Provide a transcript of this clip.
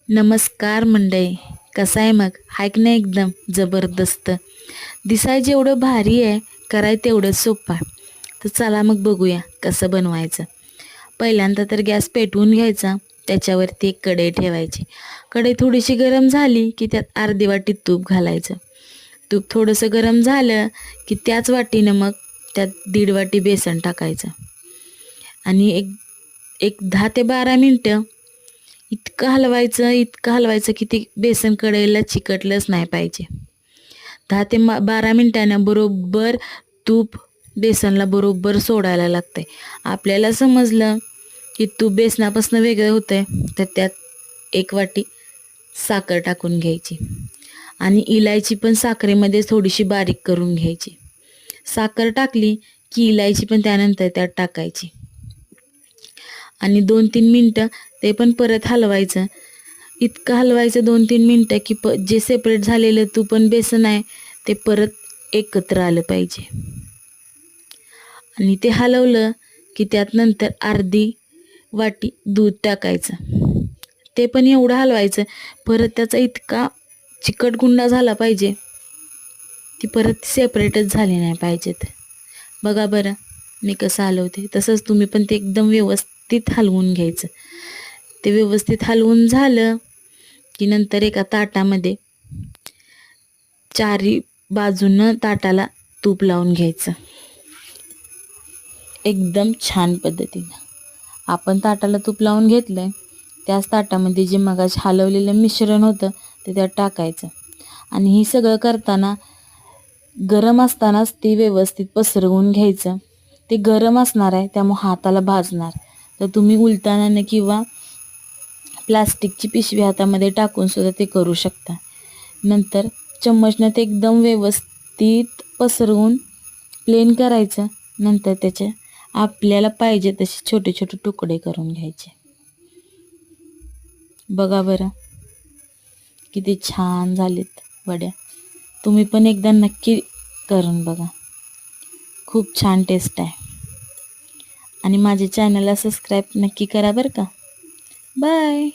नमस्कार मंडळी. कसा आहे मग? हाय की नाही एकदम जबरदस्त. दिसाय जेवढं भारी आहे, कराय तेवढं सोपं आहे. तर चला मग बघूया कसं बनवायचं. पहिल्यांदा तर गॅस पेटवून घ्यायचा, त्याच्यावरती एक कढई ठेवायची. कढई थोडीशी गरम झाली की त्यात अर्धी वाटी तूप घालायचं. तूप थोडंसं गरम झालं की त्याच वाटीनं मग त्यात 1.5 वाटी बेसन टाकायचं आणि एक एक 10 ते 12 मिनटं इतकं हलवायचं की ते बेसन कढईला चिकटलंच नाही पाहिजे. 10 ते 12 मिनिटांनं बरोबर तूप बेसनला बरोबर सोडायला लागतंय. आपल्याला समजलं की तूप बेसनापासून वेगळं होतंय, तर त्यात 1 वाटी साखर टाकून घ्यायची आणि इलायची पण साखरेमध्ये थोडीशी बारीक करून घ्यायची. साखर टाकली की इलायची पण त्यानंतर त्यात टाकायची आणि 2-3 मिनटं ते पण परत हलवायचं. इतकं हलवायचं 2-3 मिनटं की जे सेपरेट झालेलं तूप आणि बेसन आहे ते परत एकत्र आलं पाहिजे. आणि ते हलवलं की त्यात नंतर अर्धी वाटी दूध टाकायचं. ते पण एवढं हलवायचं परत त्याचा इतका चिकट गुंडा झाला पाहिजे की परत सेपरेटच झाले नाही पाहिजेत. बघा बरं मी कसं हलवते. तसंच तुम्ही पण ते एकदम व्यवस्थित हलवून घ्यायचं. ते व्यवस्थित हलवून झालं की नंतर एका ताटामध्ये चारी बाजूनं ताटाला तूप लावून घ्यायचं. एकदम छान पद्धतीनं आपण ताटाला तूप लावून घेतलंय, त्याच ताटामध्ये जे मगाशी हलवलेलं मिश्रण होतं ते त्यात टाकायचं आणि हे सगळं करताना गरम असतानाच ते व्यवस्थित पसरवून घ्यायचं. ते गरम असणार आहे त्यामुळे हाताला भाजणार, तर तुम्ही उलतानाने किंवा प्लास्टिकची पिशवी हातामध्ये टाकून सुद्धा ते करू शकता. नंतर चम्मचनं ते एकदम व्यवस्थित पसरवून प्लेन करायचं. नंतर त्याचे आपल्याला पाहिजे तसे छोटे छोटे तुकडे करून घ्यायचे. बघा बरं किती छान झालेत वड्या. तुम्ही पण एकदा नक्की करून बघा. खूप छान टेस्ट आहे. आणि माझ्या चॅनलला सबस्क्राईब नक्की करा बरं का. बाय.